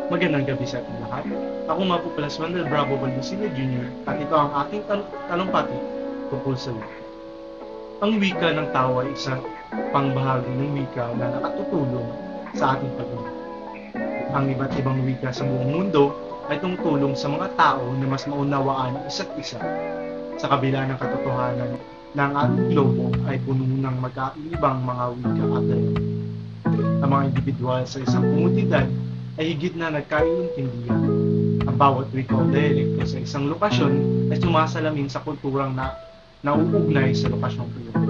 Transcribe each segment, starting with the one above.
Magandang gabi sa ating lahat. Ako nga po pala si Manuel Bravo Valdecina Jr. at ito ang aking talumpati tungkol sa wika. Ang wika ng tao ay isang pangbahagi ng wika na nakatutulong sa ating pag-unlad. Ang iba't ibang wika sa buong mundo ay tumutulong sa mga tao na mas maunawaan ang isa't isa. Sa kabila ng katotohanan na ang ating globo ay puno ng magkaibang mga wika at dialect. Ang mga individual sa isang komunidad ay higit na nagkaiintindihan. Ang bawat wika o dialekto sa isang lokasyon ay sumasalamin sa kulturang nauugnay sa lokasyong iyon.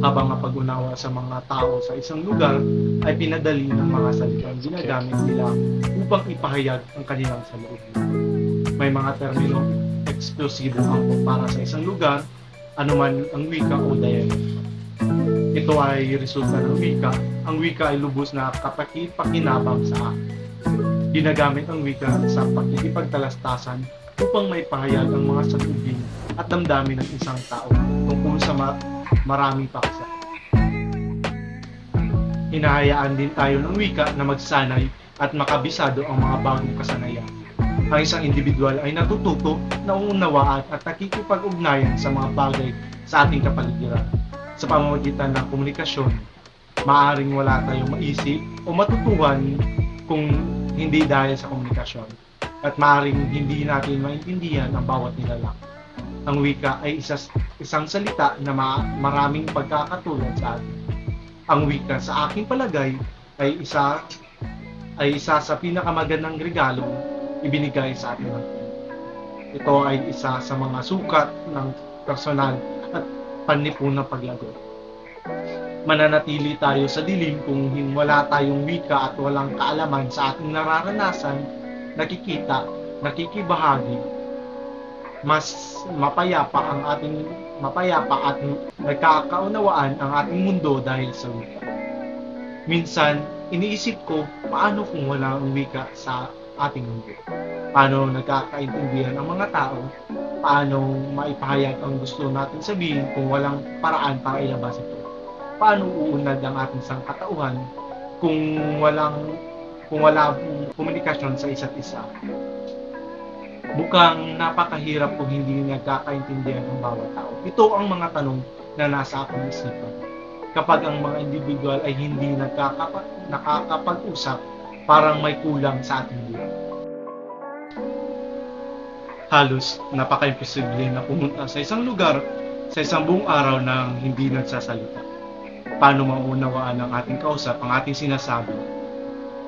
Habang ang pag-unawa sa mga tao sa isang lugar ay pinadali ng mga salitang ginagamit nila upang ipahayag ang kanilang saloobin. May mga terminong eksklusibo ang para sa isang lugar, anuman ang wika o dialekto. Ito ay resulta ng wika. Ang wika ay lubos na kapakipakinabang sa akin. Ginagamit ang wika sa pakikipagtalastasan upang may pahayag ang mga saloobin at damdamin ng isang tao tungkol sa maraming paksa. Hinahayaan din tayo ng wika na magsanay at makabisado ang mga bagong kasanayan. Ang isang individual ay natututo, nauunawaan at nakikipag-ugnayan sa mga bagay sa ating kapaligiran. Sa pamamagitan ng komunikasyon, maaaring wala tayong maisip o matutuhan kung hindi dahil sa komunikasyon, at maaaring hindi natin maintindihan ang bawat nilalang. Ang wika ay isang salita na maraming pagkakatulad sa atin. Ang wika sa aking palagay ay isa sa pinakamagandang regalo ibinigay sa atin ng Panginoon. Ito ay isa sa mga sukat ng personal at panlipunang paglago. Mananatili tayo sa dilim kung wala tayong wika at walang kaalaman sa ating nararanasan, nakikita, nakikibahagi. Mas mapayapa at nagkakaunawaan ang ating mundo dahil sa wika. Minsan, iniisip ko, paano kung wala ang wika sa ating mundo? Paano nagkakaintindihan ang mga tao? Paano maipahayag ang gusto natin sabihin kung walang paraan para ilabas ito? Paano uunlad ang ating sangkatauhan kung wala komunikasyon sa isa't isa? Bukang napakahirap kung hindi nagkakaintindihan ang bawat tao. Ito ang mga tanong na nasa aking isipan. Kapag ang mga individual ay hindi nakakapag-usap, parang may kulang sa ating buhay. Halos napaka-imposible na pumunta sa isang lugar sa isang buong araw nang hindi nagsasalita. Paano maunawaan ng ating kausap ang ating sinasabi?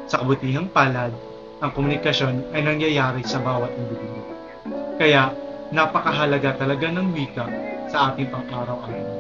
Sa kabutihang palad, ang komunikasyon ay nangyayari sa bawat individual. Kaya napakahalaga talaga ng wika sa ating pang-araw-araw.